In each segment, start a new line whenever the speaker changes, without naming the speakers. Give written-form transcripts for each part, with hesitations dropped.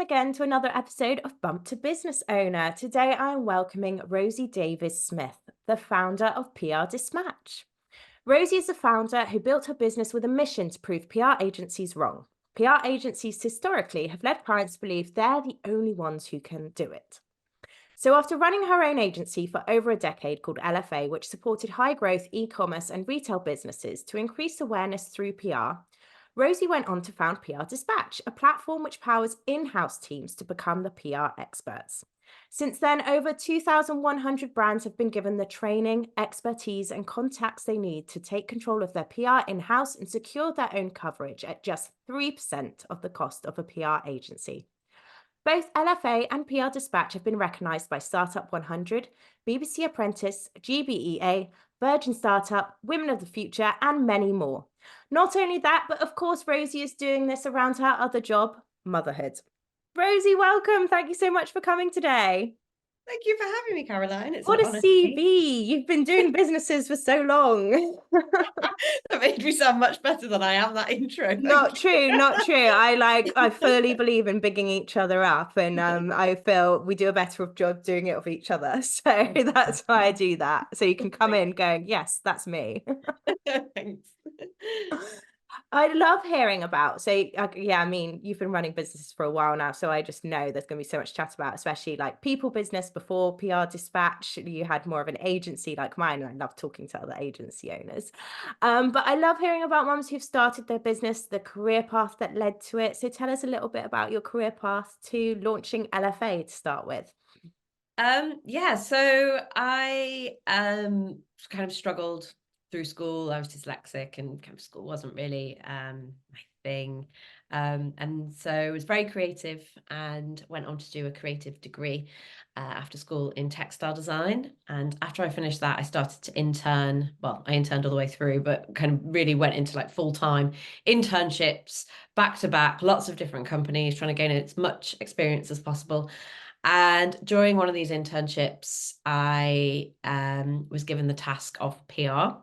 welcome again to another episode of Bump to Business Owner. Today I am welcoming Rosie Davies-Smith, the founder of PR Dispatch. Rosie is the founder who built her business with a mission to prove PR agencies wrong. PR agencies historically have led clients to believe they're the only ones who can do it. So after running her own agency for over a decade called LFA, which supported high growth e-commerce and retail businesses to increase awareness through PR, Rosie went on to found PR Dispatch, a platform which powers in-house teams to become the PR experts. Since then, over 2,100 brands have been given the training, expertise, and contacts they need to take control of their PR in-house and secure their own coverage at just 3% of the cost of a PR agency. Both LFA and PR Dispatch have been recognised by Startup 100, BBC Apprentice, GBEA, Virgin Startup, Women of the Future, and many more. Not only that, but of course, Rosie is doing this around her other job, motherhood. Rosie, welcome. Thank you so much for coming today.
Thank you for having me, Caroline. It's an
What a
honor to be
CV. You've been doing businesses for so long.
That made me sound much better than I am, that intro.
Not
Thank you.
true, not true. I fully believe in bigging each other up, and I feel we do a better job doing it of each other. So that's why I do that. So you can come in going, yes, that's me.
Thanks.
I love hearing about. So yeah, I mean, you've been running businesses for a while now, so I just know there's going to be so much chat about, especially like people business before PR Dispatch. You had more of an agency like mine, and I love talking to other agency owners. But I love hearing about mums who've started their business, the career path that led to it. So tell us a little bit about your career path to launching LFA to start with.
Yeah, so I kind of struggled through school. I was dyslexic and kind of school wasn't really my thing. And so I was very creative and went on to do a creative degree after school in textile design. And after I finished that, I started to intern. Well, I interned all the way through, but kind of really went into like full-time internships, back to back, lots of different companies, trying to gain as much experience as possible. And during one of these internships, I was given the task of PR.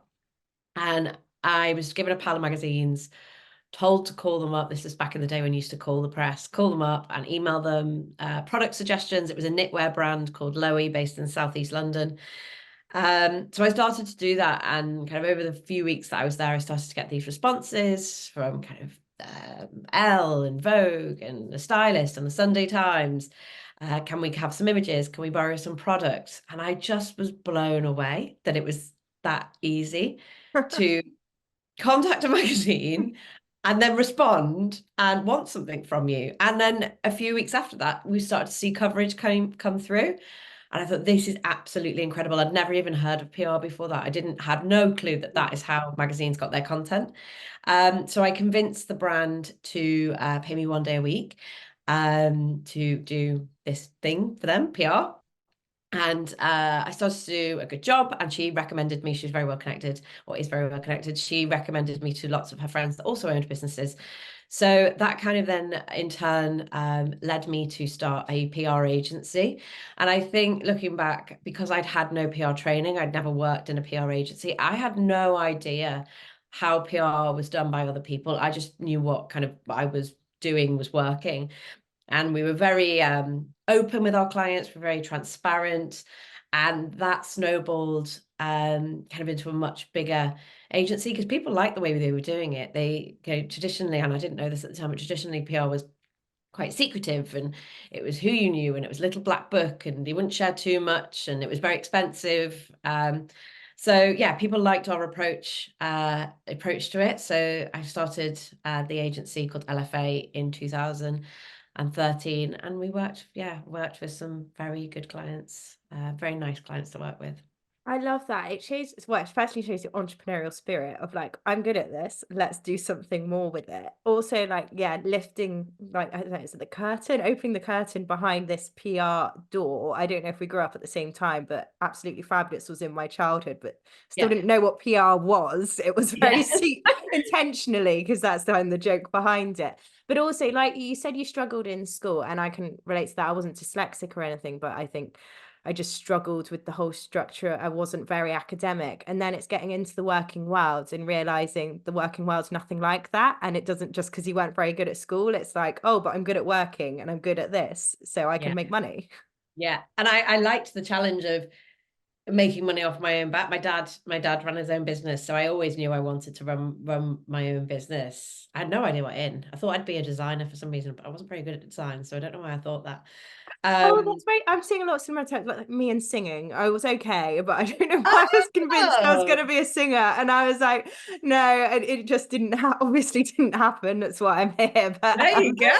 And I was given a pile of magazines, told to call them up. This is back in the day when you used to call the press, call them up and email them product suggestions. It was a knitwear brand called Lowy based in Southeast London. So I started to do that. And kind of over the few weeks that I was there, I started to get these responses from kind of Elle and Vogue and The Stylist and the Sunday Times. Can we have some images? Can we borrow some products? And I just was blown away that it was that easy to contact a magazine and then respond and want something from you. And then a few weeks after that, we started to see coverage come through. And I thought, this is absolutely incredible. I'd never even heard of PR before that. I didn't have no clue that that is how magazines got their content. So I convinced the brand to pay me 1 day a week to do this thing for them, PR. And I started to do a good job, and she recommended me. She's very well connected, or is very well connected. She recommended me to lots of her friends that also owned businesses. So that kind of then in turn led me to start a PR agency. And I think looking back, because I'd had no PR training, I'd never worked in a PR agency, I had no idea how PR was done by other people. I just knew what kind of I was doing was working. And we were very open with our clients, we're very transparent. And that snowballed kind of into a much bigger agency because people liked the way they were doing it. They traditionally, and I didn't know this at the time, but traditionally PR was quite secretive, and it was who you knew, and it was a little black book, and you wouldn't share too much, and it was very expensive. So yeah, people liked our approach to it. So I started the agency called LFA in 2013, and we worked with some very good clients, very nice clients to work with.
I love that. It shows, well, especially shows the entrepreneurial spirit of like, I'm good at this. Let's do something more with it. Also, like, yeah, lifting, like, I don't know, is it the curtain, opening the curtain behind this PR door. I don't know if we grew up at the same time, but Absolutely Fabulous was in my childhood, but still
Yeah.
didn't know what PR was. It was very
Yeah.
intentionally, because that's the joke behind it. But also, like you said, you struggled in school, and I can relate to that. I wasn't dyslexic or anything, but I think I just struggled with the whole structure. I wasn't very academic. And then it's getting into the working world and realizing the working world's nothing like that. And it doesn't just because you weren't very good at school. It's like, oh, but I'm good at working and I'm good at this, so I
Yeah.
can make money.
Yeah. And I liked the challenge of making money off my own back. My dad ran his own business, so I always knew I wanted to run my own business. I had no idea what in. I thought I'd be a designer for some reason, but I wasn't very good at design, so I don't know why I thought that.
Oh,
Um,
that's very I'm seeing a lot of similar types, like me and singing. I was okay, but I don't know why I was convinced I was
oh,
gonna be a singer, and I was like, "No," and it just didn't obviously didn't happen. That's why I'm here, but,
there you go.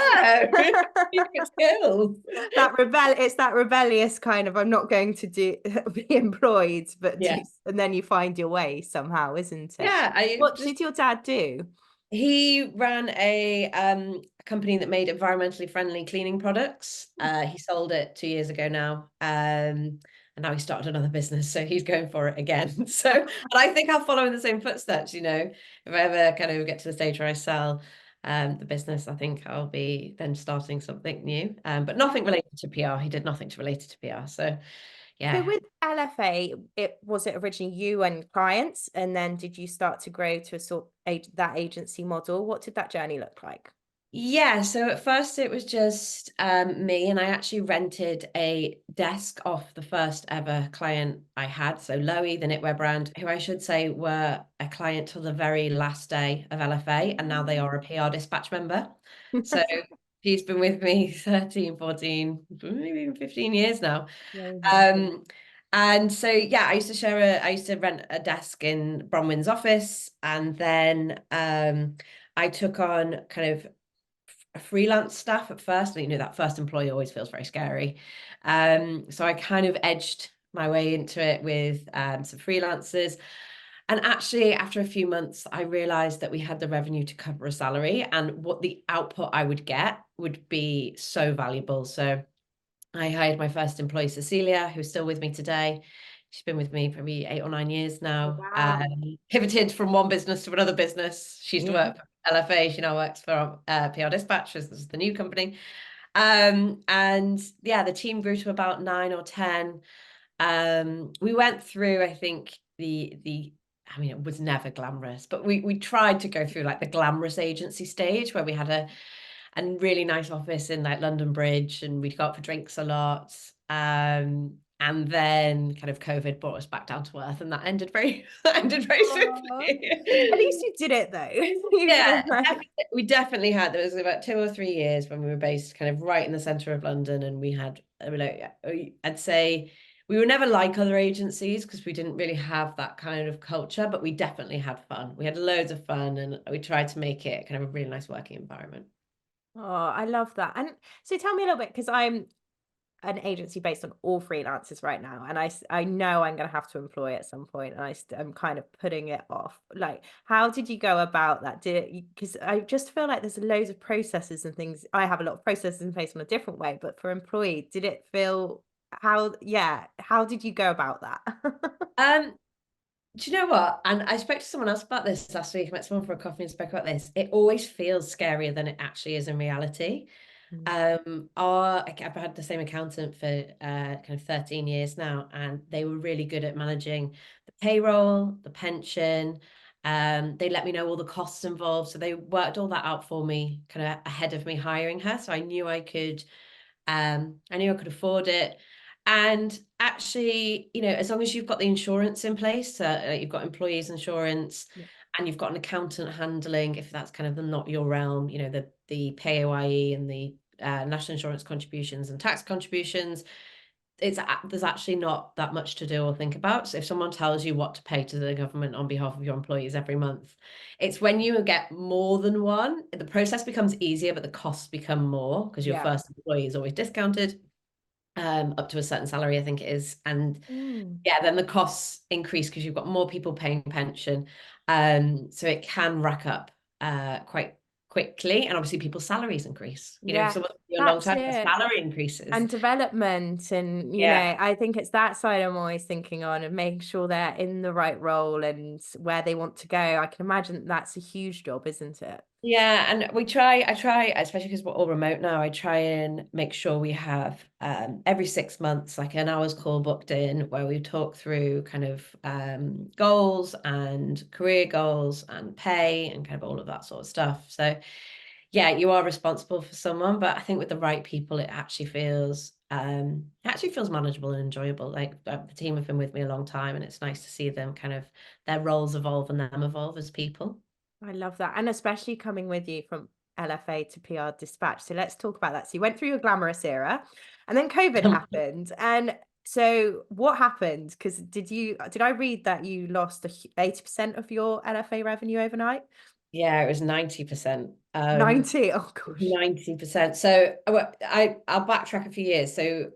You've got skills.
it's that rebellious kind of, I'm not going to do be employed, but
Yeah.
do and then you find your way somehow, isn't it?
Yeah, I
What
just
did your dad do?
he ran a company that made environmentally friendly cleaning products. He sold it 2 years ago now. And now he started another business, so he's going for it again. So, and I think I'll follow in the same footsteps, if I ever kind of get to the stage where I sell the business, I think I'll be then starting something new. But
Yeah.
nothing related to PR. He did nothing related to PR. So
So
yeah.
with LFA, it originally you and clients, and then did you start to grow to a that agency model? What did that journey look like?
Yeah, so at first it was just me, and I actually rented a desk off the first ever client I had. So Lowy, the knitwear brand, who I should say were a client till the very last day of LFA, and now they are a PR dispatch member. So he's been with me 13, 14, maybe even 15 years now.
Amazing.
Um, and so yeah, I used to rent a desk in Bronwyn's office, and then I took on kind of a freelance staff at first. And that first employee always feels very scary. So I kind of edged my way into it with some freelancers. And actually, after a few months, I realized that we had the revenue to cover a salary, and what the output I would get would be so valuable. So I hired my first employee, Cecilia, who's still with me today. She's been with me probably 8 or 9 years
Oh,
now.
wow.
Pivoted from one business to another business. She used to
Yeah.
work for LFA. She now works for PR Dispatch. This is the new company. And yeah, the team grew to about 9 or 10. We went through, I think, I mean, it was never glamorous, but we tried to go through like the glamorous agency stage where we had a really nice office in like London Bridge, and we'd go out for drinks a lot. And then kind of COVID brought us back down to earth, and that ended very that ended very
Aw. At least
swiftly.
you did it though. You
Yeah,
feel like
we definitely had. There was about 2 or 3 years when we were based kind of right in the center of London, and we had, I'd say we were never like other agencies because we didn't really have that kind of culture, but we definitely had fun. We had loads of fun, and we tried to make it kind of a really nice working environment.
Oh, I love that. And so tell me a little bit, because I'm an agency based on all freelancers right now, and I know I'm going to have to employ at some point, and I'm kind of putting it off. Like, how did you go about that? Because I just feel like there's loads of processes and things. I have a lot of processes in place on a different way, but for employee, did it feel how did you go about that?
Um, Do you know what? And I spoke to someone else about this last week. I met someone for a coffee and spoke about this. It always feels scarier than it actually is in reality.
Mm.
I've had the same accountant for kind of 13 years now, and they were really good at managing the payroll, the pension. They let me know all the costs involved, so they worked all that out for me, kind of ahead of me hiring her. So I knew I could afford it. And actually, as long as you've got the insurance in place, you've got employees insurance,
Yeah.
and you've got an accountant handling, if that's kind of not your realm, the PAYE and the national insurance contributions and tax contributions, there's actually not that much to do or think about. So if someone tells you what to pay to the government on behalf of your employees every month, it's when you get more than one, the process becomes easier, but the costs become more because your
Yeah.
first employee is always discounted up to a certain salary, I think it is. And
Mm.
yeah, then the costs increase because you've got more people paying pension. So it can rack up quite quickly. And obviously people's salaries increase. If
Yeah,
someone's with you a long
that's
time, their
it.
salary increases.
And development, and
Yeah.
I think it's that side I'm always thinking on, and making sure they're in the right role and where they want to go. I can imagine that's a huge job, isn't it?
Yeah, and I try, especially because we're all remote now, I try and make sure we have every 6 months, like an hour's call booked in where we talk through kind of goals and career goals and pay and kind of all of that sort of stuff. So yeah, you are responsible for someone, but I think with the right people, it actually feels manageable and enjoyable. Like the team have been with me a long time, and it's nice to see them kind of their roles evolve and them evolve as people.
I love that. And especially coming with you from LFA to PR dispatch. So let's talk about that. So you went through your glamorous era and then COVID happened. And so what happened? Because did I read that you lost 80% of your LFA revenue overnight?
Yeah, it was 90%.
90. Oh gosh.
90%. So I'll backtrack a few years. So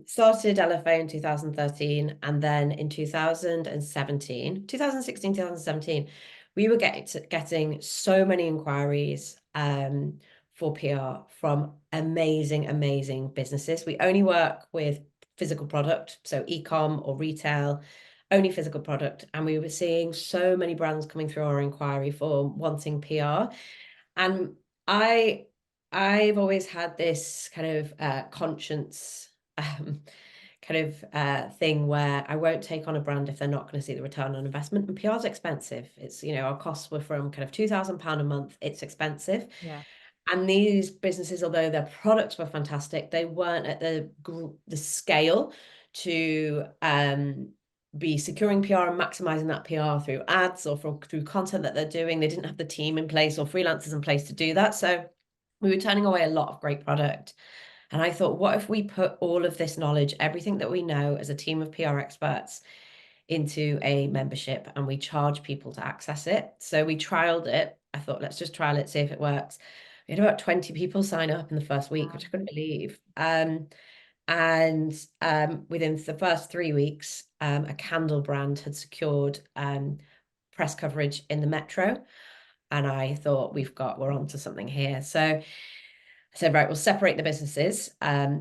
started LFA in 2013, and then in 2017, we were getting so many inquiries for PR from amazing, amazing businesses. We only work with physical product, so e-com or retail, only physical product. And we were seeing so many brands coming through our inquiry for wanting PR. And I I've always had this kind of conscience thing where I won't take on a brand if they're not going to see the return on investment. And PR is expensive. It's, our costs were from kind of £2,000 a month. It's expensive.
Yeah.
And these businesses, although their products were fantastic, they weren't at the scale to be securing PR and maximizing that PR through ads or through content that they're doing. They didn't have the team in place or freelancers in place to do that. So we were turning away a lot of great product. And I thought, what if we put all of this knowledge, everything that we know as a team of PR experts, into a membership and we charge people to access it? So we trialed it. I thought, let's just trial it, see if it works. We had about 20 people sign up in the first week,
Wow.
which I couldn't believe. And within the first 3 weeks, a candle brand had secured press coverage in the Metro. And I thought, we're onto something here. So I said, right, we'll separate the businesses.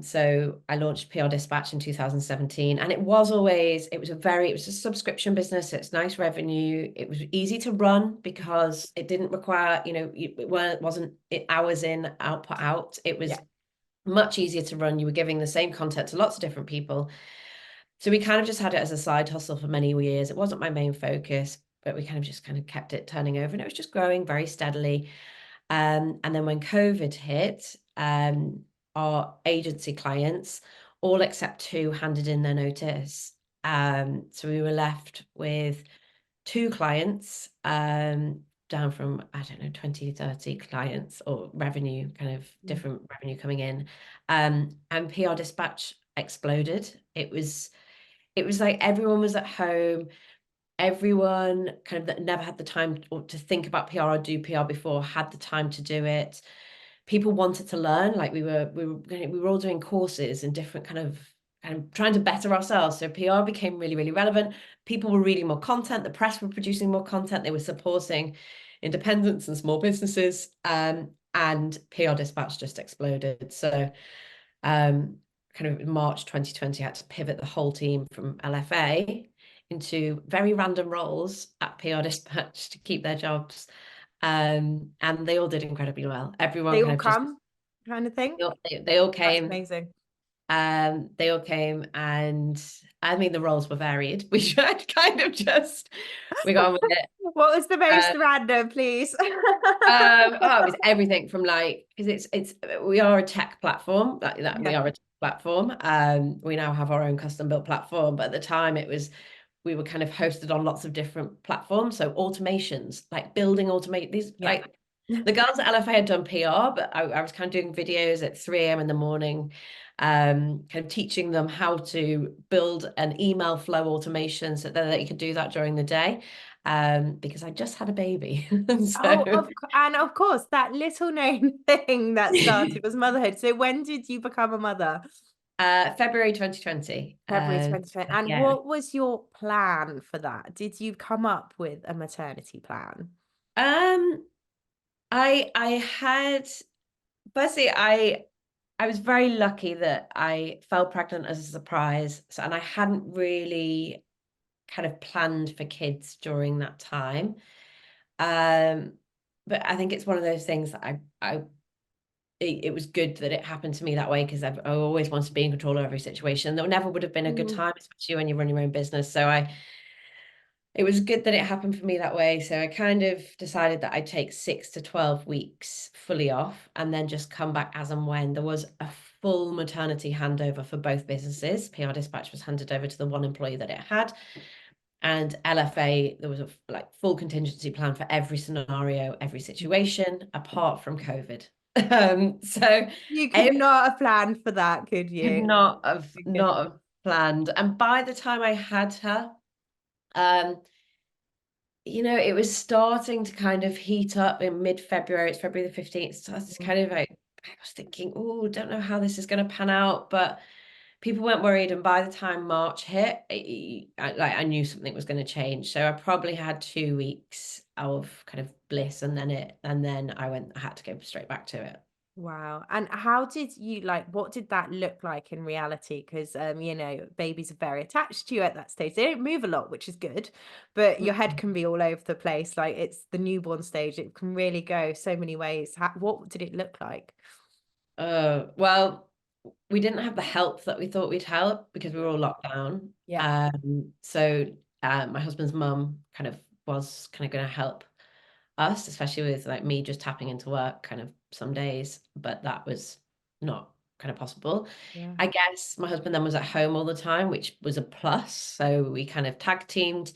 So I launched PR Dispatch in 2017, and it was a subscription business. It's nice revenue. It was easy to run because it didn't require, wasn't hours in, output out. It was
Yeah.
much easier to run. You were giving the same content to lots of different people. So we kind of just had it as a side hustle for many years. It wasn't my main focus, but we kind of kept it turning over, and it was just growing very steadily. And then when COVID hit, our agency clients, all except two, handed in their notice. So we were left with two clients, down from, I don't know, 20, 30 clients or revenue, kind of
Mm.
different revenue coming in. And PR Dispatch exploded. It was like everyone was at home. Everyone kind of that never had the time to think about PR or do PR before had the time to do it. People wanted to learn. Like we were all doing courses and different kind of trying to better ourselves. So PR became really, really relevant. People were reading more content. The press were producing more content. They were supporting independents and small businesses. And PR Dispatch just exploded. So kind of in March 2020, I had to pivot the whole team from LFA into very random roles at PR Dispatch to keep their jobs. And they all did incredibly well. Everyone
They
kind
all
of just
come kind of thing.
they all
That's
came.
amazing.
They all came, and I mean the roles were varied. We should kind of just we got on with it.
What was the most
Um,
random, please?
oh, it was everything from like, because we are a tech platform, like that we
Yeah.
are a tech platform. We now have our own custom built platform, but at the time we were kind of hosted on lots of different platforms. So automations, like building automate these,
Yeah.
like the girls at LFA had done PR, but I was kind of doing videos at 3 a.m. in the morning, kind of teaching them how to build an email flow automation so that you could do that during the day. Because I just had a baby.
Oh,
So
and of course, that little known thing that started was motherhood. So when did you become a mother?
February 2020.
February 2020. And
Yeah.
what was your plan for that? Did you come up with a maternity plan?
Um, I had firstly I was very lucky that I fell pregnant as a surprise. So, and I hadn't really kind of planned for kids during that time. Um, but I think it's one of those things that it was good that it happened to me that way, because I always wanted to be in control of every situation. There never would have been a good
Mm.
time, especially when you run your own business. So it was good that it happened for me that way. So I kind of decided that I'd take 6 to 12 weeks fully off and then just come back as and when. There was a full maternity handover for both businesses. PR Dispatch was handed over to the one employee that it had. And LFA, there was a like full contingency plan for every scenario, every situation, apart from COVID. So
You could
I
not have planned for that, could
could
you?
not have
You could
not have planned. And by the time I had her, um, it was starting to kind of heat up in mid-February. It's February the 15th. So I was
not.
kind of like, I was thinking, oh, don't know how this is going to pan out, but people weren't worried. And by the time March hit, I knew something was going to change. So I probably had 2 weeks of kind of bliss, and then I had to go straight back to it.
Wow. And how did you what did that look like in reality? Because babies are very attached to you at that stage. They don't move a lot, which is good, but your head can be all over the place. Like it's the newborn stage. It can really go so many ways. What did it look like?
Well, we didn't have the help that we thought we'd help because we were all locked down.
Yeah.
So my husband's mum kind of was kind of going to help us, especially with like me just tapping into work kind of some days, but that was not kind of possible.
Yeah.
I guess my husband then was at home all the time, which was a plus. So we kind of tag teamed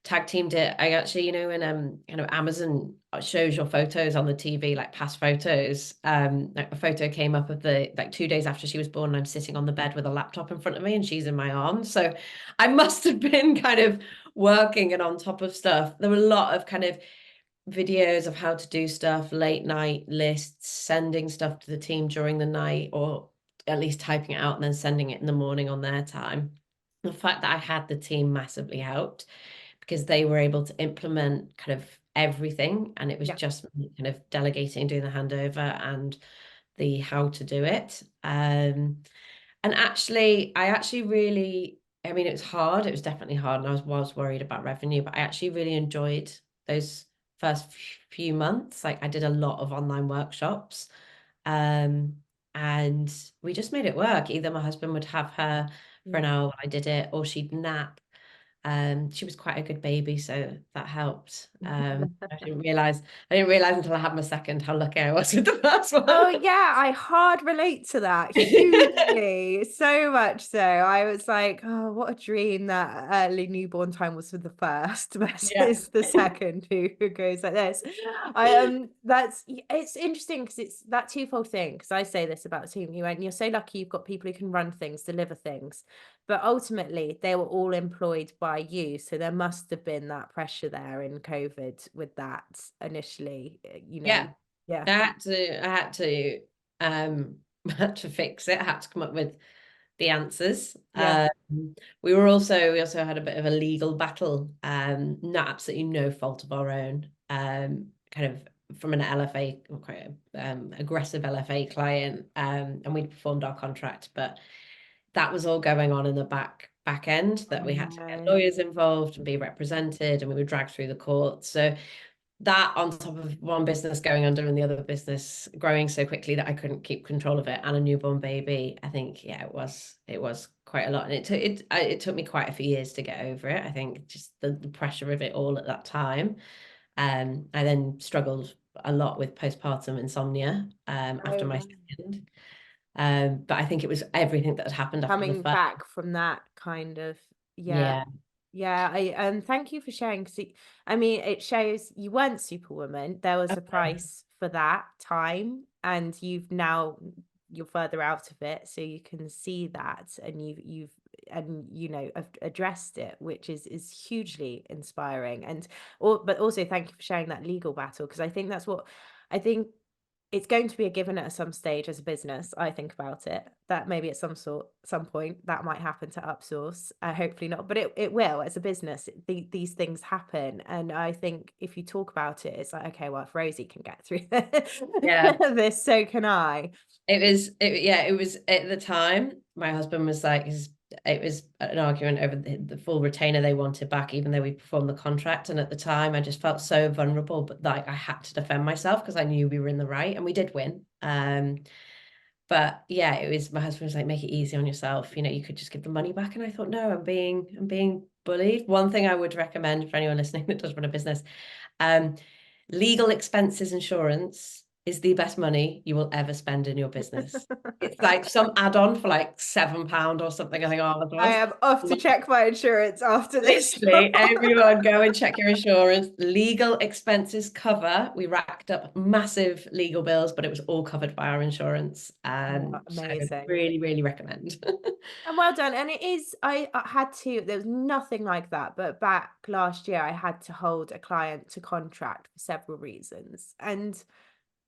it. I actually, when kind of Amazon shows your photos on the TV, like past photos, like a photo came up of the like 2 days after she was born, and I'm sitting on the bed with a laptop in front of me and she's in my arms. So I must have been kind of working and on top of stuff. There were a lot of kind of videos of how to do stuff, late night lists, sending stuff to the team during the night, or at least typing it out and then sending it in the morning on their time. The fact that I had the team massively helped, because they were able to implement kind of everything, and it was
Yeah.
just me kind of delegating, doing the handover and the how to do it. And I actually really, I mean, it was hard. It was definitely hard, and I was worried about revenue, but I actually really enjoyed those first few months. Like I did a lot of online workshops, um, and we just made it work. Either my husband would have her for an
Mm.
hour while I did it, or she'd nap. She was quite a good baby, so that helped. I didn't realize until I had my second how lucky I was with the first
Oh
one.
yeah, I hard relate to that hugely, so much so. I was like, oh, what a dream that early newborn time was for the first
Yeah.
versus the second who goes like this. It's interesting because it's that twofold thing. Because I say this about the team, you went, you're so lucky you've got people who can run things, deliver things, but ultimately they were all employed by you, so there must have been that pressure there in COVID with that initially.
Yeah.
Yeah.
I had to um I had to fix it. I had to come up with the answers.
Yeah.
We also had a bit of a legal battle, not absolutely no fault of our own. Kind of from an LFA, or quite aggressive LFA client, and we performed our contract, but that was all going on in the back end, that
Oh
we had to get
no.
lawyers involved and be represented, and we were dragged through the courts. So that, on top of one business going under and the other business growing so quickly that I couldn't keep control of it, and a newborn baby, I think, yeah, it was quite a lot, and it took me quite a few years to get over it. I think just the pressure of it all at that time. I then struggled a lot with postpartum insomnia
Oh
after my
no.
second. But I think it was everything that had happened after the
Coming
first.
back from that kind of, yeah.
Yeah,
Yeah, thank you for sharing. Because I mean, it shows you weren't Superwoman. There was a price for that time, and you're further out of it, so you can see that, and you've addressed it, which is hugely inspiring. But also thank you for sharing that legal battle, because I think that's what I think it's going to be a given at some stage as a business. I think about it that maybe at some point that might happen to upsource. Hopefully not, but it will. As a business, these things happen, and I think if you talk about it, it's like, okay, well, if Rosie can get through this,
yeah.
this, so can I.
It was at the time, my husband was like, it was an argument over the full retainer they wanted back, even though we performed the contract. And at the time, I just felt so vulnerable, but like I had to defend myself because I knew we were in the right, and we did win. But yeah, it was, my husband was like, make it easy on yourself. You know, you could just give the money back. And I thought, no, I'm being bullied. One thing I would recommend for anyone listening that does run a business, um, legal expenses insurance is the best money you will ever spend in your business. It's like some add-on for like £7 or something. I think, oh my
I
God.
am off to check my insurance after this.
Literally, everyone go and check your insurance. Legal expenses cover. We racked up massive legal bills, but it was all covered by our insurance.
Oh,
So
amazing.
really, really recommend.
And well done. And it is, I had to, there was nothing like that. But back last year, I had to hold a client to contract for several reasons. And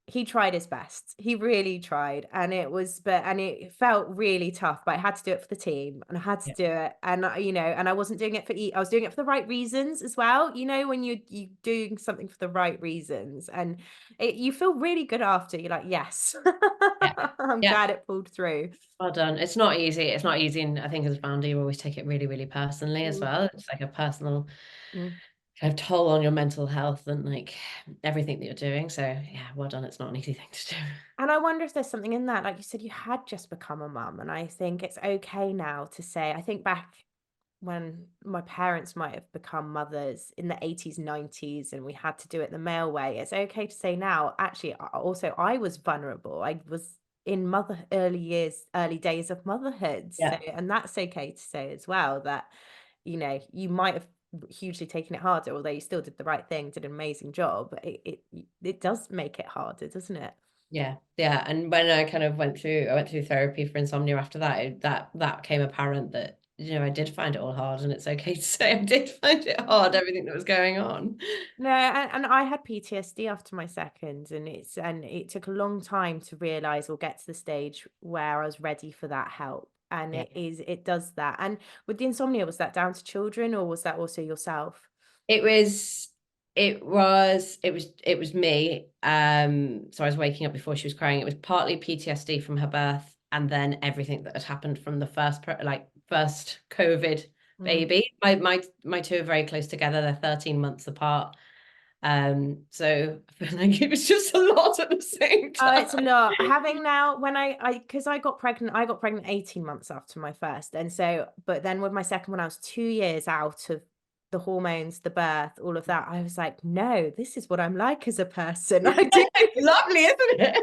he tried his best. He really tried. And it felt really tough, but I had to do it for the team and I had to
Yeah.
do it. And, and I wasn't doing it I was doing it for the right reasons as well. You know, when you doing something for the right reasons and you feel really good after, you're like, yes,
Yeah.
I'm
Yeah.
glad it pulled through.
Well done. It's not easy. It's not easy. And I think as a founder, you always take it really, really personally as
Mm,
well. It's like a personal
mm.
kind of toll on your mental health and like everything that you're doing. So yeah, well done. It's not an easy thing to do.
And I wonder if there's something in that. Like you said, you had just become a mum. And I think it's okay now to say, I think back when my parents might have become mothers in the 80s, 90s, and we had to do it the male way. It's okay to say now, actually, also, I was vulnerable. I was in early days of motherhood. So,
Yeah.
and that's okay to say as well that, you might have hugely taken it harder, although you still did the right thing, did an amazing job. It does make it harder, doesn't it?
Yeah, yeah. And when I went through therapy for insomnia after that, that came apparent that, I did find it all hard, and it's okay to say I did find it hard, everything that was going on.
No, and I had PTSD after my second, and it took a long time to realize or get to the stage where I was ready for that help. And
Yeah.
it does that. And with the insomnia, was that down to children or was that also yourself?
It was, it was me. So I was waking up before she was crying. It was partly PTSD from her birth, and then everything that had happened from the first COVID
Mm.
baby. My two are very close together. They're 13 months apart. So I feel like it was just a lot at the same
Oh, it's a
time.
lot. Having now when because I got pregnant 18 months after my first. And so, but then with my second one, I was 2 years out of the hormones, the birth, all of that. I was like, no, this is what I'm like as a person. I do.
It's lovely, isn't it?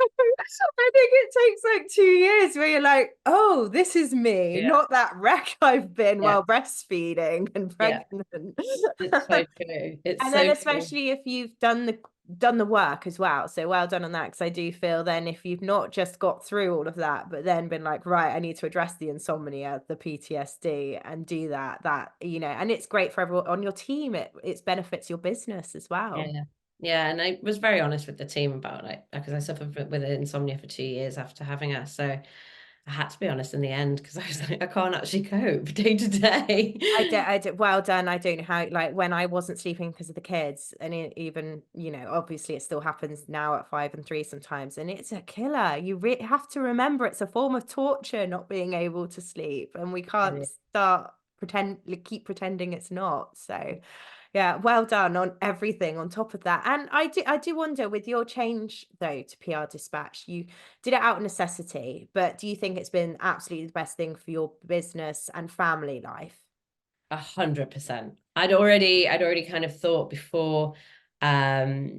I think it takes like 2 years where you're like, oh, this is me,
Yeah,
not that wreck I've been
yeah,
while breastfeeding and
yeah.
pregnant.
It's so true. It's
And then
so true.
especially if you've done the work as well. So well done on that. Because I do feel then if you've not just got through all of that, but then been like, right, I need to address the insomnia, the PTSD, and do and it's great for everyone on your team. It benefits your business as well.
Yeah. Yeah. And I was very honest with the team about it because I suffered with insomnia for 2 years after having her. So I had to be honest in the end because I was like, I can't actually cope day to day.
I did. Well done. I don't know how, like, when I wasn't sleeping because of the kids, and even, obviously it still happens now at 5 and 3 sometimes, and it's a killer. You have to remember it's a form of torture not being able to sleep, and we can't keep pretending it's not. So, yeah, well done on everything on top of that. And I do wonder with your change though to PR dispatch, you did it out of necessity, but do you think it's been absolutely the best thing for your business and family life?
100%. I'd already kind of thought before I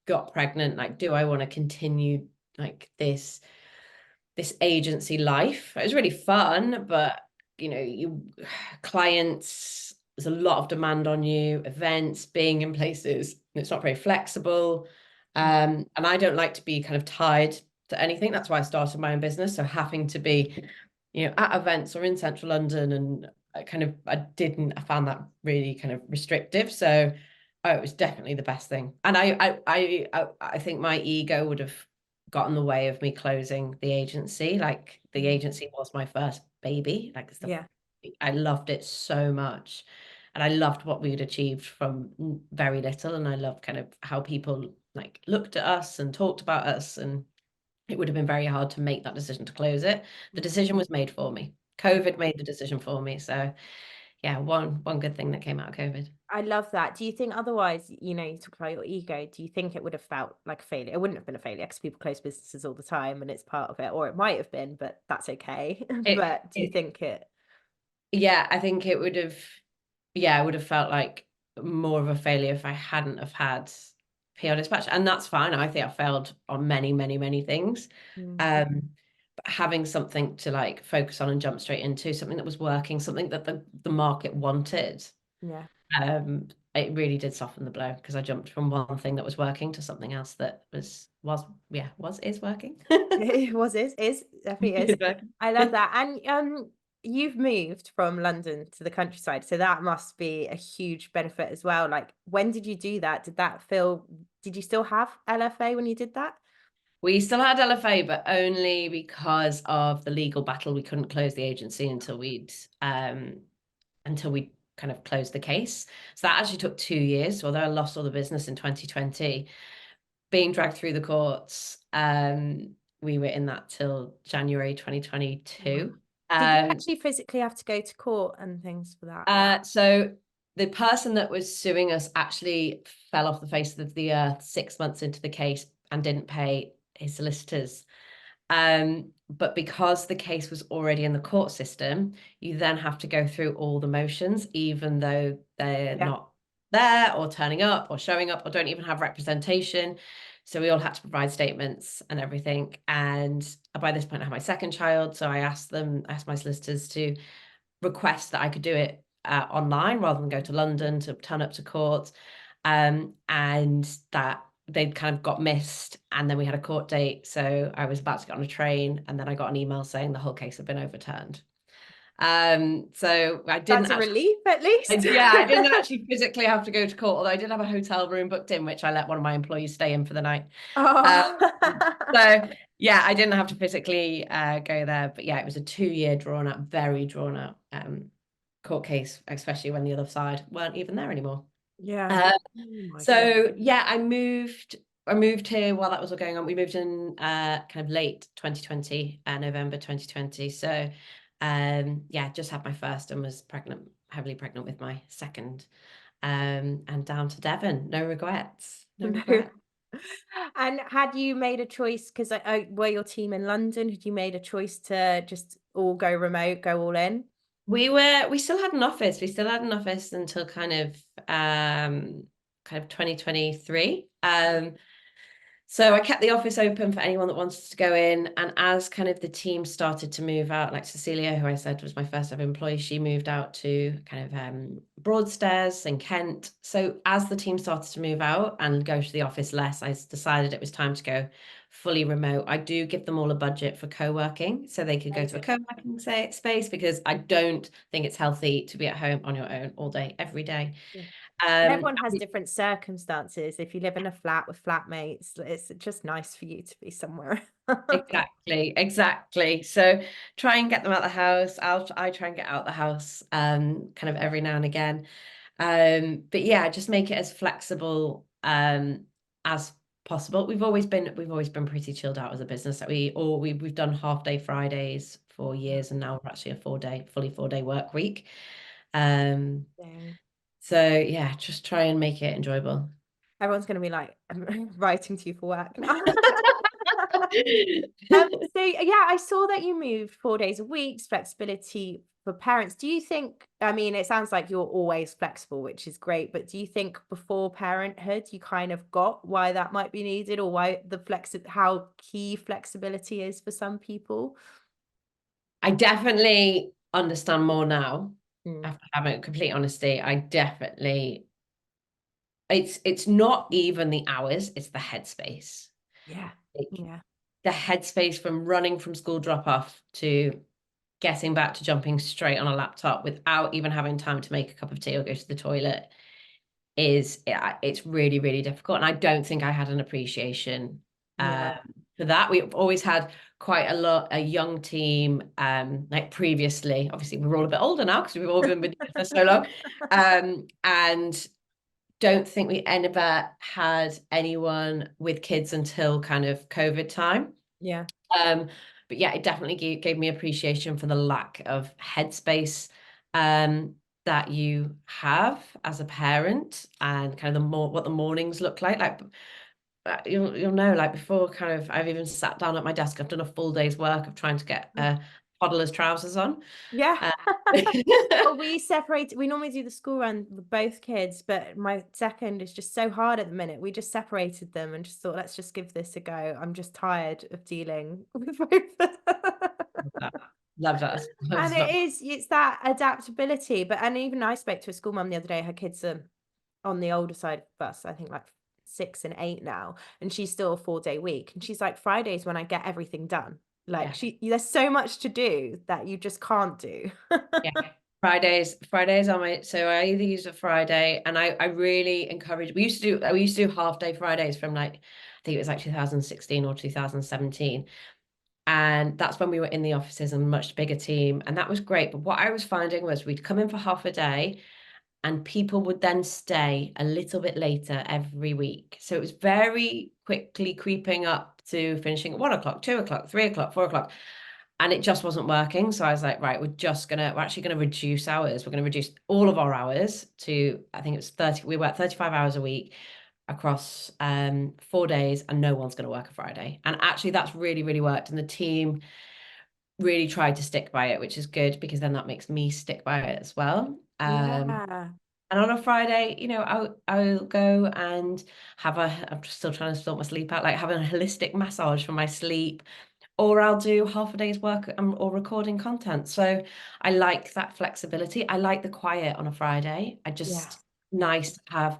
got pregnant, like, do I want to continue like this agency life? It was really fun, but you clients, there's a lot of demand on you, events, being in places, it's not very flexible. And I don't like to be kind of tied to anything. That's why I started my own business. So having to be, at events or in central London, and I found that really kind of restrictive. So it was definitely the best thing. And I think my ego would have got in the way of me closing the agency. Like the
Mm.
agency was my first baby. Like
Yeah.
I loved it so much. And I loved what we'd achieved from very little. And I loved kind of how people like looked at us and talked about us. And it would have been very hard to make that decision to close it. The decision was made for me. COVID made the decision for me. So yeah, one good thing that came out of COVID.
I love that. Do you think otherwise, you talk about your ego, do you think it would have felt like a failure? It wouldn't have been a failure because people close businesses all the time and it's part of it, or it might have been, but that's okay.
It,
But do you
it
think it?
yeah, I think it would have, yeah, it would have felt like more of a failure if I hadn't have had PR dispatch. And that's fine. I think I failed on many, many, many things.
Mm,
But having something to like focus on and jump straight into, something that was working, something that the market wanted,
yeah.
um, it really did soften the blow because I jumped from one thing that was working to something else that is working.
It was, is, definitely is.
Is working.
I love that. And you've moved from London to the countryside, so that must be a huge benefit as well. Like, when did you do that? Did you still have LFA when you did that?
We still had LFA, but only because of the legal battle. We couldn't close the agency until we kind of closed the case. So that actually took 2 years. So although I lost all the business in 2020, being dragged through the courts, we were in that till January
Wow.
2022.
Did you
Um,
actually physically have to go to court and things for that?
so the person that was suing us actually fell off the face of the earth 6 months into the case and didn't pay his solicitors. But because the case was already in the court system, you then have to go through all the motions, even though they're
Yeah.
not there or turning up or showing up or don't even have representation. So we all had to provide statements and everything. And by this point, I had my second child. So I asked my solicitors to request that I could do it online rather than go to London to turn up to court. And that they'd kind of got missed. And then we had a court date. So I was about to get on a train. And then I got an email saying the whole case had been overturned. So I didn't
That's a
actually,
relief at least.
yeah, I didn't actually physically have to go to court, although I did have a hotel room booked in, which I let one of my employees stay in for the night. Uh,
Oh.
so yeah, I didn't have to physically go there, but yeah, it was a 2 year drawn out, very drawn out court case, especially when the other side weren't even there anymore.
Yeah.
Uh,
Oh my God.
so yeah, I moved here while that was all going on. We moved in kind of late 2020, November 2020. So yeah, just had my first and was pregnant, heavily pregnant with my second. And down to Devon. No regrets. No
No.
regrets.
And had you made a choice, because were your team in London? Had you made a choice to just all go remote, go all in?
We still had an office. We still had an office until kind of 2023. So I kept the office open for anyone that wanted to go in. And as kind of the team started to move out, like Cecilia, who I said was my first ever employee, she moved out to kind of Broadstairs in Kent. So as the team started to move out and go to the office less, I decided it was time to go fully remote. I do give them all a budget for co-working so they could go to a
Amazing.
co-working space because I don't think it's healthy to be at home on your own all day, every day.
Yeah. And
Um,
everyone has different circumstances. If you live in a flat with flatmates, it's just nice for you to be somewhere.
Exactly, exactly. So try and get them out the house. I try and get out the house kind of every now and again. But yeah, just make it as flexible as possible. We've always been pretty chilled out as a business. That we've done half day Fridays for years, and now we're actually a fully 4 day work week. Um,
Amazing.
so yeah, just try and make it enjoyable.
Everyone's going to be like, I'm writing to you for work now. So yeah, I saw that you moved 4 days a week, flexibility for parents. Do you think, I mean, it sounds like you're always flexible, which is great, but do you think before parenthood you kind of got why that might be needed, or why how key flexibility is for some people?
I definitely understand more now.
Mm,
After having complete honesty, I definitely it's not even the hours, it's the headspace.
yeah.
Like
Yeah.
the headspace from running from school drop off to getting back to jumping straight on a laptop without even having time to make a cup of tea or go to the toilet it's really, really difficult. And I don't think I had an appreciation
Yeah.
for that. We've always had quite a young team, like previously. Obviously, we're all a bit older now because we've all been with you for so long. And don't think we ever had anyone with kids until kind of COVID time.
Yeah.
Um, but yeah, it definitely gave me appreciation for the lack of headspace that you have as a parent, and kind of what the mornings look like. Like you'll know, like before kind of I've even sat down at my desk, I've done a full day's work of trying to get toddler's trousers on.
Yeah.
Uh,
Well, we normally do the school run with both kids, but my second is just so hard at the minute. We just separated them and just thought, let's just give this a go. I'm just tired of dealing with both of them.
Love that.
And
Love that.
it's that adaptability. But and even I spoke to a school mum the other day, her kids are on the older side of us, I think like 6 and 8 now, and she's still a 4-day week. And she's like, Fridays when I get everything done. Like
Yeah.
there's so much to do that you just can't do.
Yeah. Fridays are my, so I either use a Friday, and I really encourage, we used to do half day Fridays from like, I think it was like 2016 or 2017. And that's when we were in the offices and a much bigger team. And that was great. But what I was finding was we'd come in for half a day, and people would then stay a little bit later every week. So it was very quickly creeping up to finishing at 1 o'clock, 2 o'clock, 3 o'clock, 4 o'clock. And it just wasn't working. So I was like, right, we're actually going to reduce hours. We're going to reduce all of our hours to, I think it was 30, we work 35 hours a week across 4 days, and no one's going to work a Friday. And actually that's really, really worked. And the team really tried to stick by it, which is good, because then that makes me stick by it as well.
Yeah.
And on a Friday, I'll go and I'm still trying to sort my sleep out, like having a holistic massage for my sleep, or I'll do half a day's work or recording content. So I like that flexibility. I like the quiet on a Friday.
Yeah.
Nice to have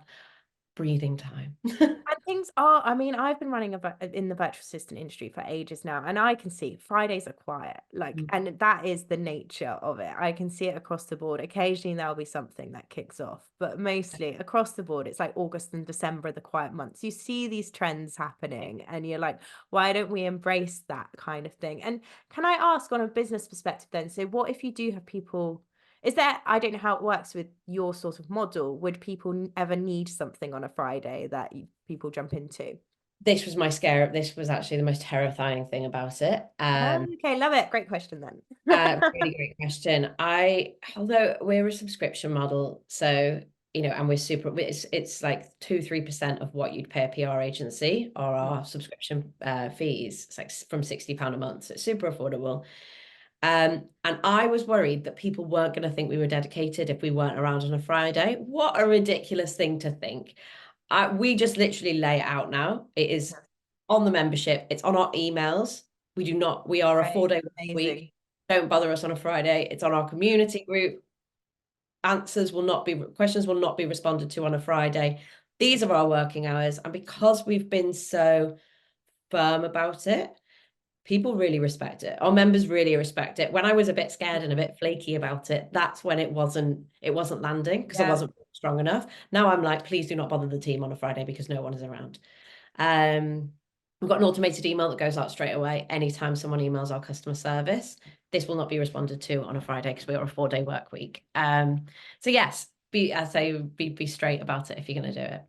breathing time.
And things are, I mean, I've been running in the virtual assistant industry for ages now, and I can see Fridays are quiet. Like, and that is the nature of it. I can see it across the board. Occasionally there'll be something that kicks off, but mostly across the board, it's like August and December are the quiet months. You see these trends happening, and you're like, why don't we embrace that kind of thing? And can I ask on a business perspective then? So, what if you do have people? Is there, I don't know how it works with your sort of model. Would people ever need something on a Friday that people jump into?
This was actually the most terrifying thing about it.
Oh, okay, love it. Great question then.
Really great question. Although we're a subscription model, so and it's like 2-3% of what you'd pay a PR agency, or our subscription fees. It's like from £60 a month, so it's super affordable. And I was worried that people weren't going to think we were dedicated if we weren't around on a Friday. What a ridiculous thing to think. We just literally lay it out now. It is on the membership. It's on our emails. We are a
Right.
4-day week.
Amazing.
Don't bother us on a Friday. It's on our community group. Questions will not be responded to on a Friday. These are our working hours. And because we've been so firm about it, people really respect it. Our members really respect it. When I was a bit scared and a bit flaky about it, that's when it wasn't landing, because I
Yeah.
wasn't strong enough. Now I'm like, please do not bother the team on a Friday because no one is around. We've got an automated email that goes out straight away anytime someone emails our customer service. This will not be responded to on a Friday because we are a 4-day work week. So yes, be straight about it if you're going to do it.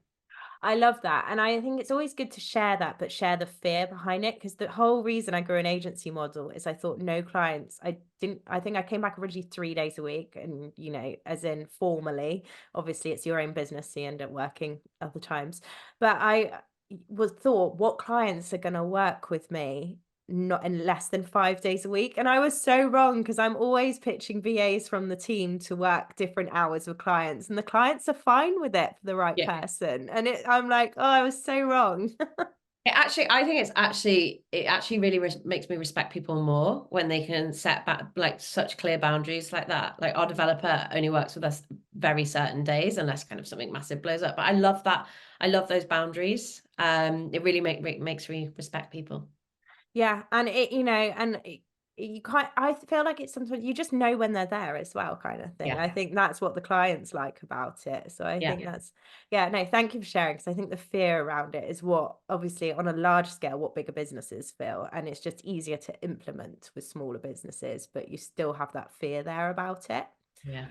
I love that. And I think it's always good to share that, but share the fear behind it. Because the whole reason I grew an agency model is I thought no clients, I think I came back originally 3 days a week. And, as in formally, obviously it's your own business, so you end up working other times. But I was thought, what clients are going to work with me not in less than 5 days a week? And I was so wrong, because I'm always pitching VAs from the team to work different hours with clients, and the clients are fine with it for the right
Yeah.
person. And I'm like, oh, I was so wrong.
I think it actually really makes me respect people more when they can set back like such clear boundaries like that. Like our developer only works with us very certain days unless kind of something massive blows up. But I love that. I love those boundaries. It really makes me respect people.
Yeah, and you can't. I feel like it's sometimes you just know when they're there as well, kind of thing.
Yeah.
I think that's what the clients like about it. So I
Yeah.
think yeah, no, thank you for sharing, because I think the fear around it is what, obviously, on a large scale, what bigger businesses feel, and it's just easier to implement with smaller businesses, but you still have that fear there about it.
Yeah.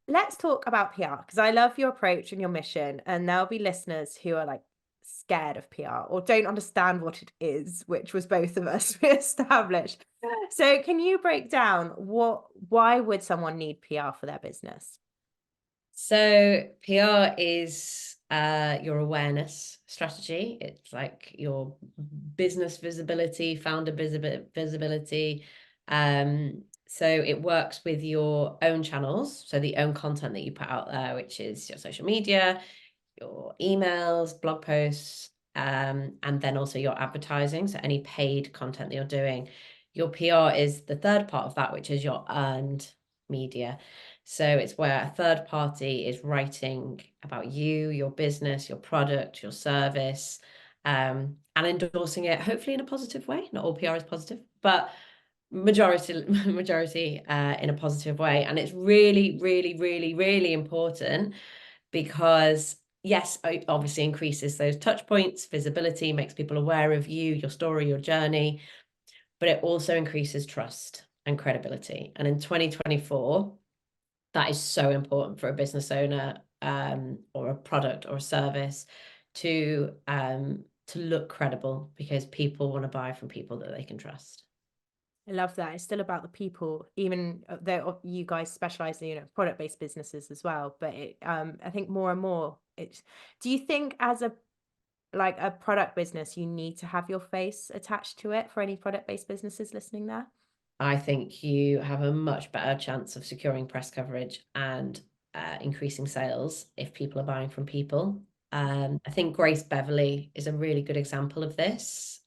Let's talk about PR, because I love your approach and your mission, and there'll be listeners who are like scared of PR or don't understand what it is, which was both of us we established. So can you break down why would someone need PR for their business?
So PR is your awareness strategy. It's like your business visibility, founder visibility. So it works with your own channels, so the own content that you put out there, which is your social media, your emails, blog posts, and then also your advertising. So any paid content that you're doing. Your PR is the third part of that, which is your earned media. So it's where a third party is writing about you, your business, your product, your service, and endorsing it, hopefully in a positive way. Not all PR is positive, but majority in a positive way. And it's really, really, really, really important because yes, it obviously increases those touch points, visibility, makes people aware of you, your story, your journey, but it also increases trust and credibility. And in 2024, that is so important for a business owner or a product or a service to look credible because people want to buy from people that they can trust.
I love that. It's still about the people, even though you guys specialize in, product-based businesses as well. But I think more and more do you think as a product business, you need to have your face attached to it for any product-based businesses listening there?
I think you have a much better chance of securing press coverage and increasing sales if people are buying from people. I think Grace Beverley is a really good example of this.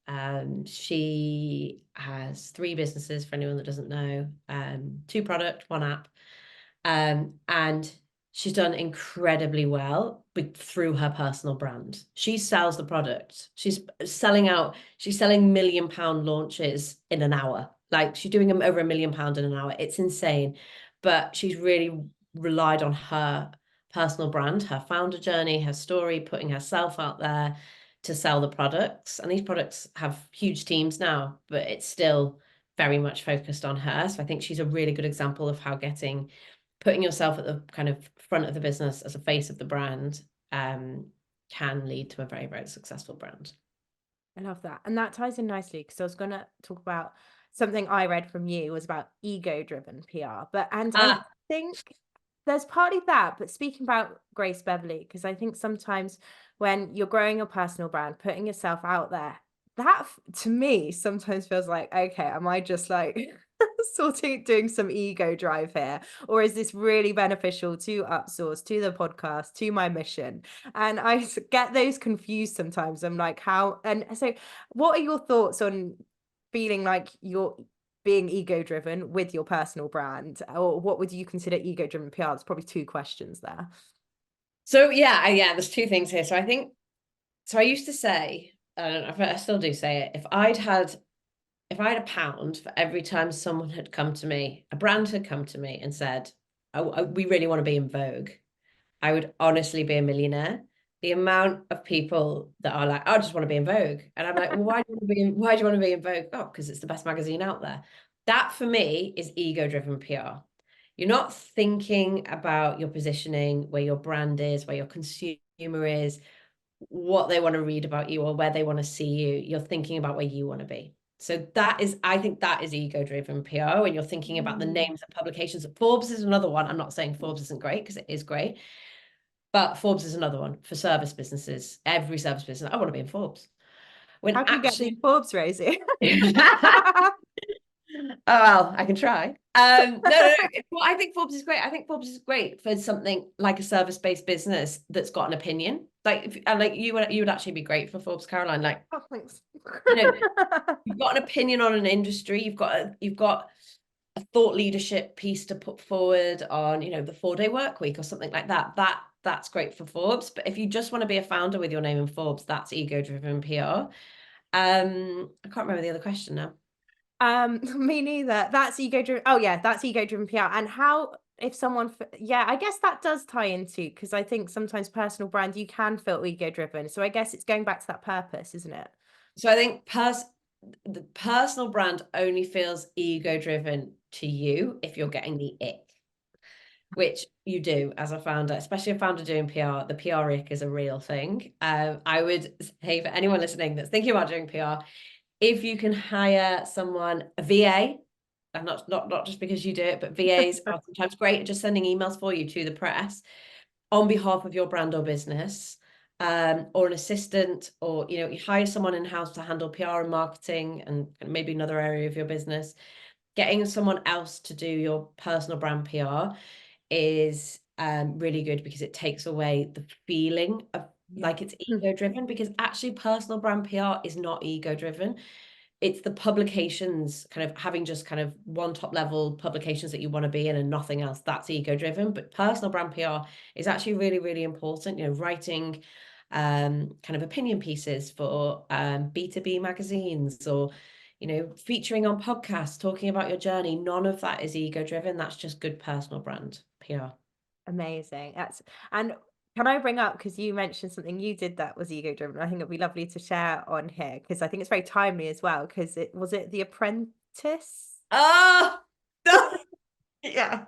She has 3 businesses for anyone that doesn't know, 2 product, 1 app. And she's done incredibly well through her personal brand. She sells the product. She's selling £1 million launches in an hour. Like she's doing them over £1 million in an hour. It's insane. But she's really relied on her personal brand, her founder journey, her story, putting herself out there to sell the products. And these products have huge teams now, but it's still very much focused on her. So I think she's a really good example of how putting yourself at the kind of front of the business as a face of the brand can lead to a very, very successful brand.
I love that. And that ties in nicely because I was going to talk about something I read from you was about ego-driven PR. And I
Ah,
think there's partly that, but speaking about Grace Beverley, because I think sometimes when you're growing your personal brand, putting yourself out there, to me sometimes feels like, okay, am I just like doing some ego drive here? Or is this really beneficial to Upsource, to the podcast, to my mission? And get those confused sometimes. I'm like, how? And so, what are your thoughts on feeling like you're being ego driven with your personal brand? Or what would you consider ego driven PR? There's probably 2 questions there.
so yeah, there's 2 things here. So I used to say, I don't know if I still do say it, if I had £1 for every time someone had come to me, a brand had come to me and said, oh, we really want to be in Vogue, I would honestly be a millionaire. The amount of people that are like, I just want to be in Vogue. And I'm like, well, why do you want to be in Vogue? Oh, because it's the best magazine out there. That for me is ego-driven PR. You're not thinking about your positioning, where your brand is, where your consumer is, what they want to read about you or where they want to see you. You're thinking about where you want to be. So I think that is ego-driven PR when you're thinking about the
Mm.
names of publications. Forbes is another one. I'm not saying Forbes isn't great because it is great, but Forbes is another one for service businesses. Every service business, I want to be in Forbes.
How
When
do you get
actually,
these Forbes, Rosie?
oh well, I can try. No. Well, I think Forbes is great. I think Forbes is great for something like a service-based business that's got an opinion. Like you would actually be great for Forbes, Caroline. Like,
Oh, thanks.
you know, you've got an opinion on an industry. You've got a thought leadership piece to put forward on, the 4-day work week or something like that. That's great for Forbes. But if you just want to be a founder with your name in Forbes, that's ego-driven PR. I can't remember the other question now.
Me neither. That's ego driven. Oh yeah, that's ego driven PR. And how if someone, yeah, I guess that does tie into because I think sometimes personal brand you can feel ego driven. So I guess it's going back to that purpose, isn't it?
So I think the personal brand only feels ego-driven to you if you're getting the ick. which you do as a founder, especially a founder doing PR. The PR ick is a real thing. I would say for anyone listening that's thinking about doing PR, if you can hire someone, a VA, and not just because you do it, but VAs are sometimes great at just sending emails for you to the press on behalf of your brand or business, or an assistant, or you hire someone in-house to handle PR and marketing and maybe another area of your business. Getting someone else to do your personal brand PR is really good, because it takes away the feeling of like it's ego driven, because actually personal brand PR is not ego driven. It's the publications, kind of having just kind of one top level publications that you want to be in and nothing else. That's ego driven. But personal brand PR is actually really, really important. Writing kind of opinion pieces for B2B magazines, or featuring on podcasts, talking about your journey. None of that is ego driven. That's just good personal brand PR.
Amazing. And can I bring up, because you mentioned something you did that was ego driven. I think it'd be lovely to share on here, because I think it's very timely as well. Because it was it The Apprentice?
Oh, yeah.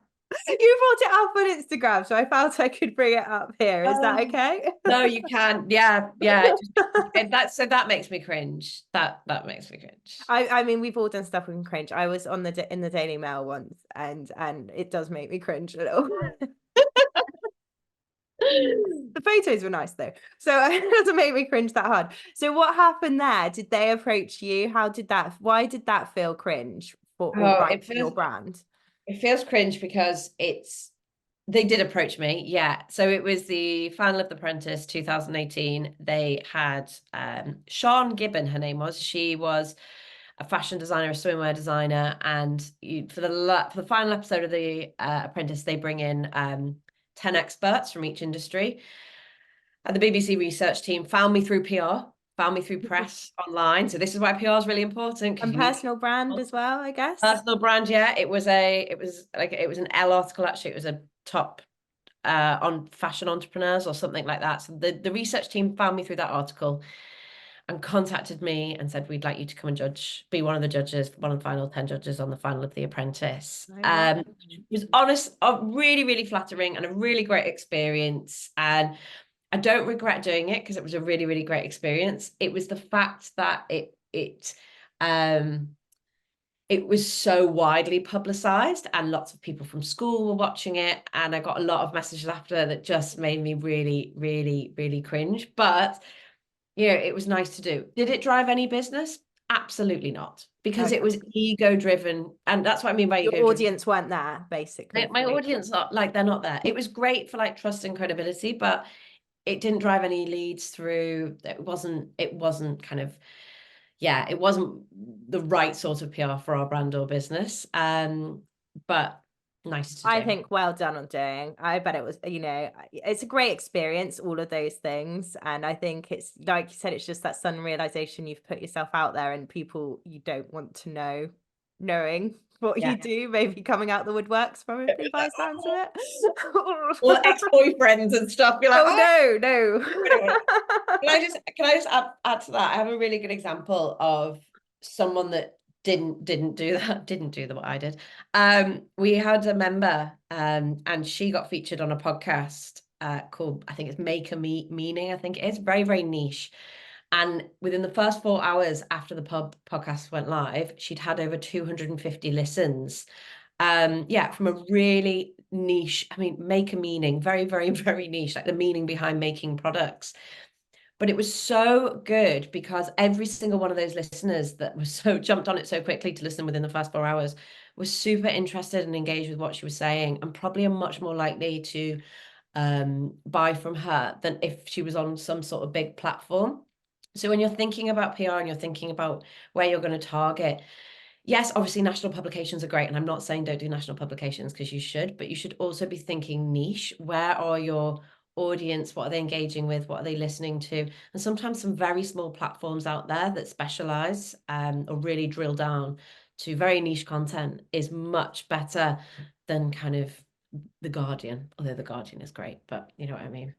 You brought it up on Instagram, so I felt I could bring it up here. Is that
Oh,
okay?
no, you can. Yeah, yeah. That makes me cringe. That makes me cringe.
I mean, we've all done stuff we can cringe. I was on in the Daily Mail once, and it does make me cringe a little. The photos were nice though, so it doesn't make me cringe that hard. So what happened there? Did they approach you? Why did that feel cringe for, or
Oh,
right for your brand?
it feels cringe because they did approach me. Yeah. So it was the final of The Apprentice 2018. They had Sean Gibbon, her name was. She was a fashion designer, a swimwear designer, and for the final episode of The Apprentice, they bring in 10 experts from each industry. And the BBC research team found me through PR, found me through press online. So this is why PR is really important, because
And
you need
personal brand as well, I guess.
personal brand. Yeah, it was an Elle article. Actually, it was a top on fashion entrepreneurs or something like that. So the research team found me through that article and contacted me and said, we'd like you to come and be one of the judges, one of the final 10 judges on the final of The Apprentice.
Oh, wow.
It was honest, really, really flattering and a really great experience. And I don't regret doing it, because it was a really, really great experience. It was the fact that it was so widely publicized, and lots of people from school were watching it. And I got a lot of messages after that just made me really, really, really cringe. But, it was nice to do. Did it drive any business? Absolutely not, because it
Okay.
was ego driven. And that's what I mean by
Your
ego driven.
audience weren't there, basically,
My
for you.
audience are like, they're not there. It was great for like trust and credibility, but it didn't drive any leads through. It wasn't kind of, yeah, it wasn't the right sort of PR for our brand or business. But nice to
I
do.
think well done on doing. I bet it was, it's a great experience, all of those things. And I think it's like you said, it's just that sudden realization you've put yourself out there, and people you don't want to know knowing what you
Yeah.
do, maybe coming out the woodworks, probably by the sounds of
Or
it.
ex-boyfriends and stuff. You're like,
Oh
oh,
no, no.
we don't want it. Can I just add to that? I have a really good example of someone that didn't do that, didn't do what I did. We had a member, and she got featured on a podcast called, I think it's Make a Meaning. I think it is very, very niche. And within the first 4 hours after the podcast went live, she'd had over 250 listens. Yeah, from a really niche, I mean, Make a Meaning, very, very, very niche, like the meaning behind making products. But it was so good because every single one of those listeners that was so jumped on it so quickly to listen within the first 4 hours was super interested and engaged with what she was saying, and probably are much more likely to buy from her than if she was on some sort of big platform. So when you're thinking about PR and you're thinking about where you're going to target, yes, obviously national publications are great. And I'm not saying don't do national publications, because you should, but you should also be thinking niche. Where are your audience? What are they engaging with? What are they listening to? And sometimes some very small platforms out there that specialize or really drill down to very niche content is much better than kind of The Guardian, although The Guardian is great, but you know what I mean.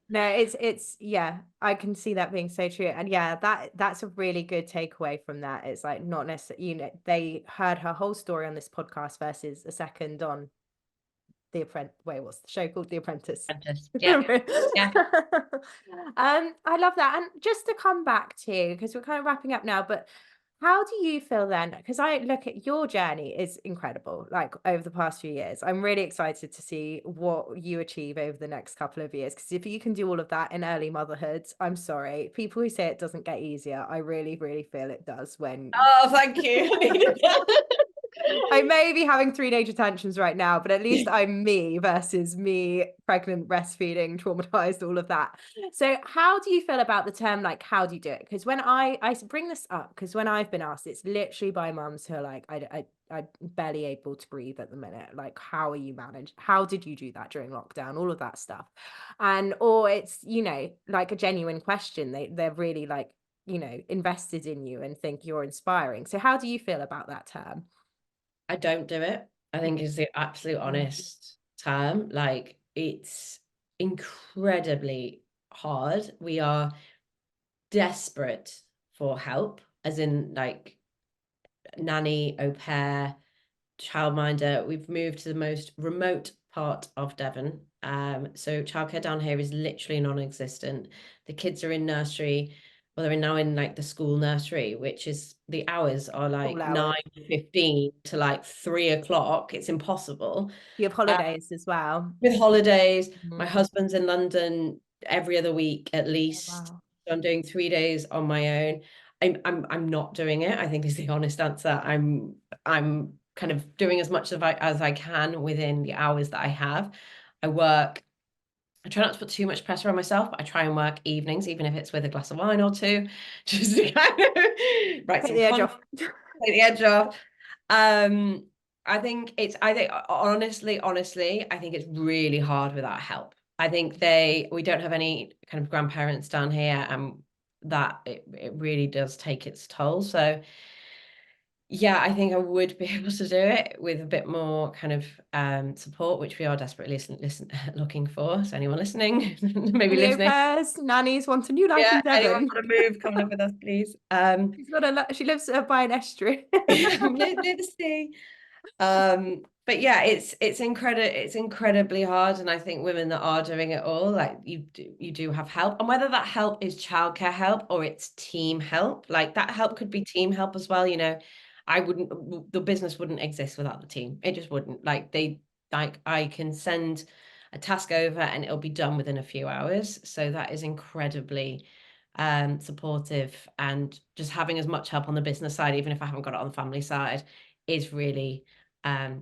No, it's yeah, I can see that being so true. And yeah, that's a really good takeaway from that. It's like not necessarily, they heard her whole story on this podcast versus a second on The Apprentice. Wait, what's the show called? The Apprentice.
Apprentice. Yeah. Yeah.
I love that. And just to come back to, because we're kind of wrapping up now, but how do you feel then? Because I look at your journey is incredible, like over the past few years. I'm really excited to see what you achieve over the next couple of years. Because if you can do all of that in early motherhood, I'm sorry. People who say it doesn't get easier, I really, really feel it does when
Oh, thank you. I needed that.
I may be having teenage tantrums right now, but at least I'm me versus me, pregnant, breastfeeding, traumatized, all of that. So, how do you feel about the term, like, how do you do it? Because when I bring this up, because when I've been asked, it's literally by mums who are like, I'm barely able to breathe at the minute. Like, how are you managed? How did you do that during lockdown? All of that stuff. And, or it's, like a genuine question. They're really like, invested in you and think you're inspiring. So, how do you feel about that term?
I don't do it. I think is the absolute
Mm.
honest term. Like it's incredibly hard. We are desperate for help, as in like nanny, au pair, childminder. We've moved to the most remote part of Devon. So childcare down here is literally non-existent. The kids are in nursery. Well, they're now in like the school nursery, which is the hours are
All
like
hours.
9:15 to like 3 o'clock. It's impossible.
You have
Uh,
holidays as well.
with holidays, my
Mhm.
husband's in London every other week at
Oh,
least.
wow.
So I'm doing 3 days on my own. I'm not doing it, I think is the honest answer. I'm kind of doing as much as I can within the hours that I have. I work, I try not to put too much pressure on myself, but I try and work evenings, even if it's with a glass of wine or two, just to kind of write
Take
some
the edge
content,
off.
take the edge off. Um, I think honestly, I think it's really hard without help. I think we don't have any kind of grandparents down here, and that it really does take its toll. So yeah, I think I would be able to do it with a bit more kind of support, which we are desperately looking for. So anyone listening, maybe
Any au
listening,
pairs, nannies want a new life
yeah,
in
anyone
Devon.
want to move, come live with us, please.
She lives by an estuary.
Near the sea. But yeah, it's incredibly hard, and I think women that are doing it all, like you do have help, and whether that help is childcare help or it's team help, like that help could be team help as well. The business wouldn't exist without the team. It just wouldn't. Like I can send a task over and it'll be done within a few hours. So that is incredibly supportive, and just having as much help on the business side, even if I haven't got it on the family side, is really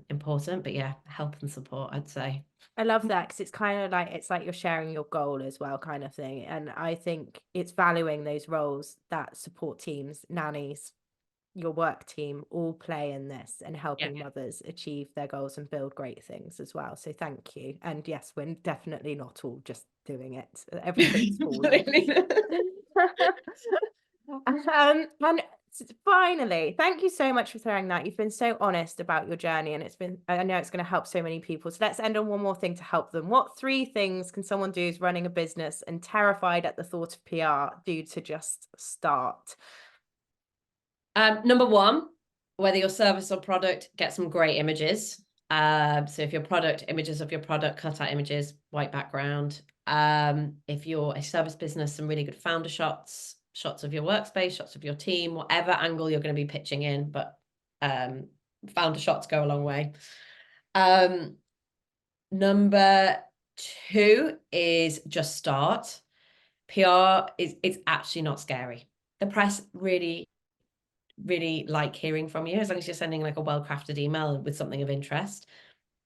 important. But yeah, help and support, I'd say.
I love that because it's like you're sharing your goal as well, kind of thing. And I think it's valuing those roles that support teams, nannies, your work team all play in this and
Yeah.
helping mothers achieve their goals and build great things as well. So thank you. And yes, we're definitely not all just doing it. Everything's falling. And finally, thank you so much for sharing that. You've been so honest about your journey, and I know it's going to help so many people. So let's end on one more thing to help them. What three things can someone do who's running a business and terrified at the thought of PR do to just start?
Number one, whether your service or product, get some great images. So if your product, images of your product, cut out images, white background. If you're a service business, some really good founder shots, shots of your workspace, shots of your team, whatever angle you're going to be pitching in, but founder shots go a long way. Number two is just start. PR is it's actually not scary. The press really like hearing from you, as long as you're sending like a well-crafted email with something of interest.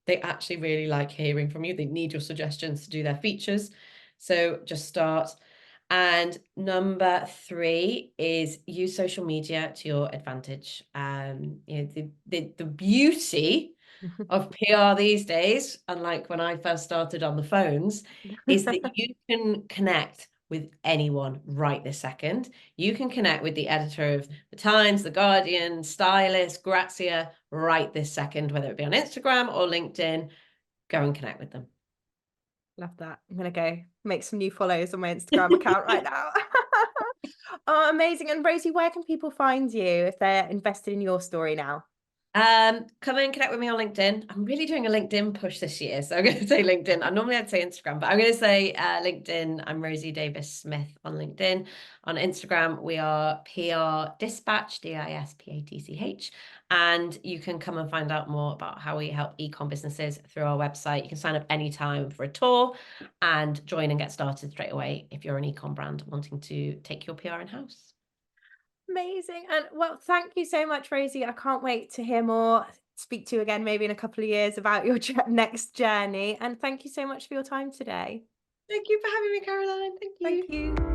They actually really like hearing from you. They need your suggestions to do their features. So just start. And number three is use social media to your advantage. The beauty of PR these days, unlike when I first started on the phones, is that you can connect with anyone right this second. You can connect with the editor of The Times, The Guardian, Stylist, Grazia right this second, whether it be on Instagram or LinkedIn. Go and connect with them.
Love that. I'm gonna go make some new follows on my Instagram account right now. Oh, amazing. And Rosie, where can people find you if they're invested in your story now?
Come and connect with me on LinkedIn. I'm really doing a LinkedIn push this year, so I'm going to say LinkedIn. I normally I'd say Instagram, but I'm going to say LinkedIn. I'm Rosie Davies-Smith on LinkedIn. On Instagram, we are PR Dispatch, DISPATCH, and you can come and find out more about how we help e-com businesses through our website. You can sign up anytime for a tour and join and get started straight away if you're an e-com brand wanting to take your PR in-house.
Amazing. And well, thank you so much, Rosie. I can't wait to hear more, speak to you again maybe in a couple of years about your next journey. And thank you so much for your time today.
Thank you for having me, Caroline. Thank
Thank
you.
you.